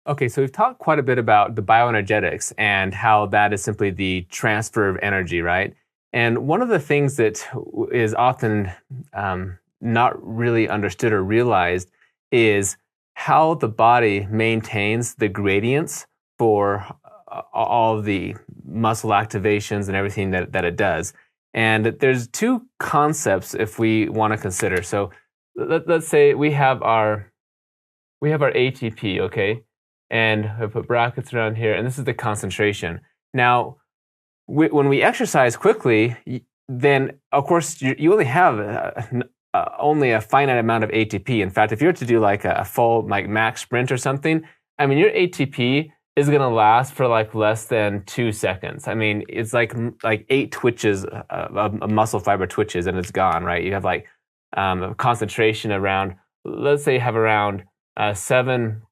Okay, so we've talked quite a bit about the bioenergetics and how that is simply the transfer of energy, right? And one of the things that is often not really understood or realized is how the body maintains the gradients for all of the muscle activations and everything that it does. And there's two concepts if we want to consider. So let's say we have our ATP, okay? And I put brackets around here, and this is the concentration. Now, when we exercise quickly, then of course you only have only a finite amount of ATP. In fact, if you were to do like a full max sprint or something, I mean your ATP is going to last for like less than 2 seconds. I mean it's like 8 twitches, a muscle fiber twitches, and it's gone, right? You have like a concentration around, let's say you have around 7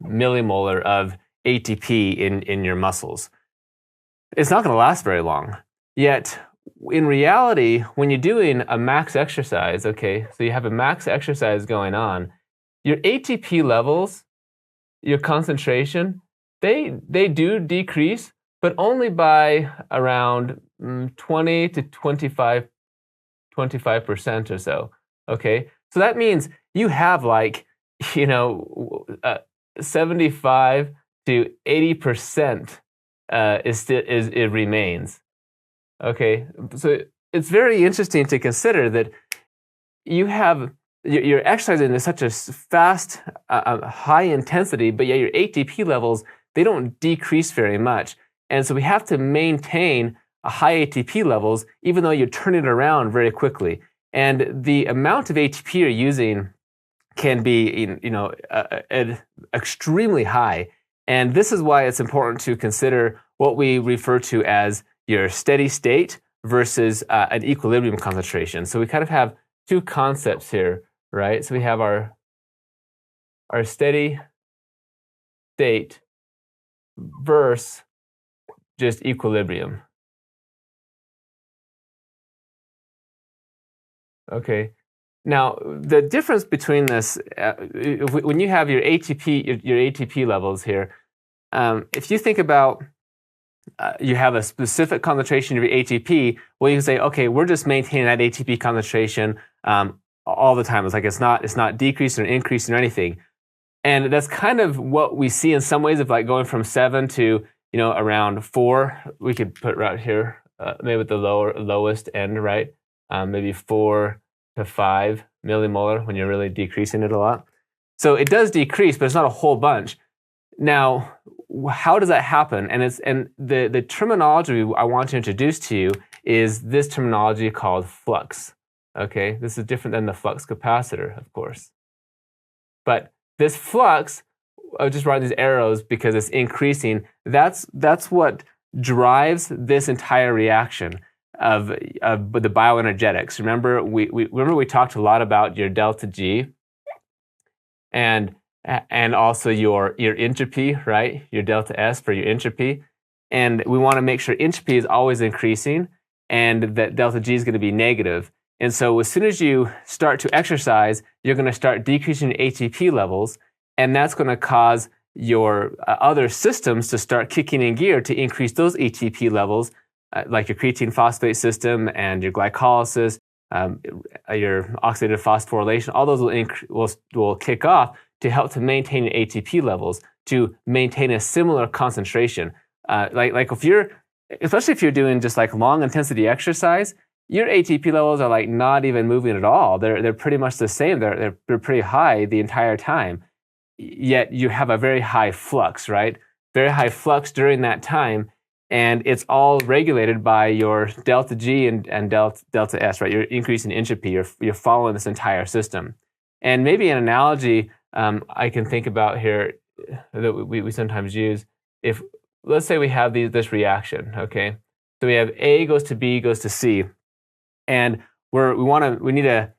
millimolar of ATP in your muscles. It's not going to last very long. Yet, in reality, when you're doing a max exercise, okay, so you have a max exercise going on, your ATP levels, your concentration, they do decrease, but only by around 20 to 25% or so, okay? So that means you have 75 to 80% it remains. Okay, so it's very interesting to consider that you're exercising at such a fast, high intensity, but yet your ATP levels, they don't decrease very much. And so we have to maintain a high ATP levels even though you turn it around very quickly. And the amount of ATP you're using can be extremely high. And this is why it's important to consider what we refer to as your steady state versus an equilibrium concentration. So we kind of have two concepts here, right? So we have our steady state versus just equilibrium. Okay. Now, the difference between this, when you have your ATP levels here, if you think about you have a specific concentration of your ATP, well, you can say, okay, we're just maintaining that ATP concentration all the time. It's like it's not decreasing or increasing or anything. And that's kind of what we see in some ways of like going from 7 to around 4. We could put right here, maybe at the lowest end, right? Maybe 4 to 5 millimolar when you're really decreasing it a lot. So it does decrease, but it's not a whole bunch. Now, how does that happen? And the terminology I want to introduce to you is this terminology called flux. Okay, this is different than the flux capacitor, of course. But this flux, I just write these arrows because it's increasing. That's what drives this entire reaction of the bioenergetics. Remember we talked a lot about your delta G and also your entropy, right? Your delta S for your entropy. And we want to make sure entropy is always increasing and that delta G is going to be negative. And so as soon as you start to exercise, you're going to start decreasing your ATP levels, and that's going to cause your other systems to start kicking in gear to increase those ATP levels, like your creatine phosphate system and your glycolysis, your oxidative phosphorylation. All those will kick off to help to maintain your ATP levels, to maintain a similar concentration. Like especially if you're doing just like long intensity exercise, your ATP levels are like not even moving at all. They're pretty much the same. They're pretty high the entire time. Yet you have a very high flux, right? Very high flux during that time, and it's all regulated by your delta G and delta S, right? You're increasing entropy. You're following this entire system. And maybe an analogy I can think about here that we sometimes use, if let's say we have this reaction, okay? So we have A goes to B goes to C. And we need to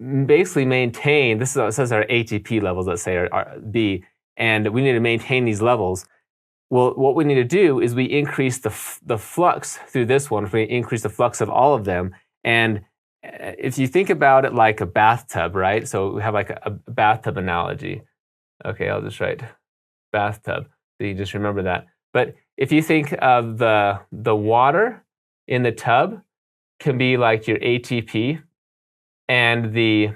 basically maintain, this says our ATP levels, let's say, our B, and we need to maintain these levels. Well, what we need to do is we increase the flux through this one. If we increase the flux of all of them, and if you think about it like a bathtub, right? So we have like a bathtub analogy. Okay, I'll just write bathtub. So you just remember that. But if you think of the water in the tub can be like your ATP, and the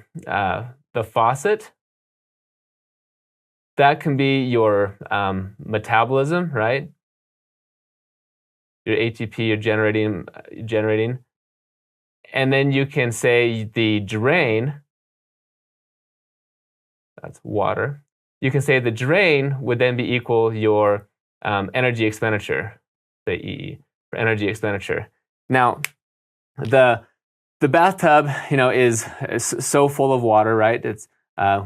faucet, that can be your metabolism, right? Your ATP you're generating. And then you can say the drain, that's water. You can say the drain would then be equal your energy expenditure, say EE, for energy expenditure. Now, the bathtub, is so full of water, right? It's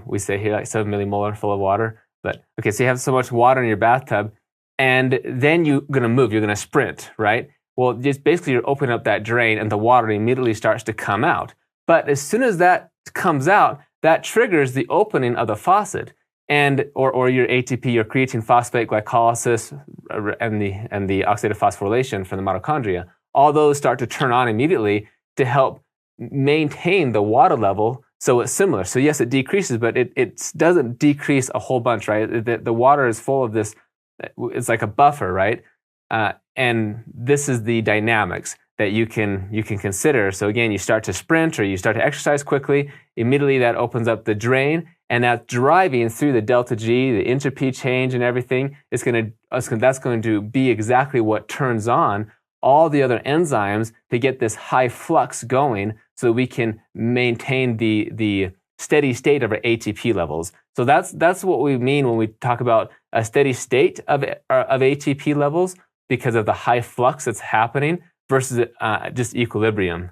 we say here like 7 millimolar full of water. But okay, so you have so much water in your bathtub, and then you're going to move. You're going to sprint, right? Well, just basically you're opening up that drain, and the water immediately starts to come out. But as soon as that comes out, that triggers the opening of the faucet, and or your ATP, your creatine phosphate glycolysis, and the oxidative phosphorylation from the mitochondria. All those start to turn on immediately to help maintain the water level so it's similar. So yes, it decreases, but it doesn't decrease a whole bunch, right? The water is full of this, it's like a buffer, right? And this is the dynamics that you can consider. So again, you start to sprint or you start to exercise quickly, immediately that opens up the drain, and that's driving through the delta G, the entropy change and everything. That's going to be exactly what turns on all the other enzymes to get this high flux going so that we can maintain the steady state of our ATP levels. So that's what we mean when we talk about a steady state of ATP levels, because of the high flux that's happening versus just equilibrium,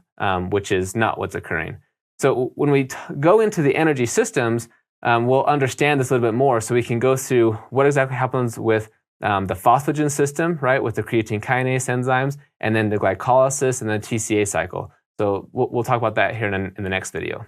which is not what's occurring. So when we go into the energy systems, we'll understand this a little bit more, so we can go through what exactly happens with the phosphagen system, right, with the creatine kinase enzymes, and then the glycolysis and the TCA cycle. So we'll talk about that here in the next video.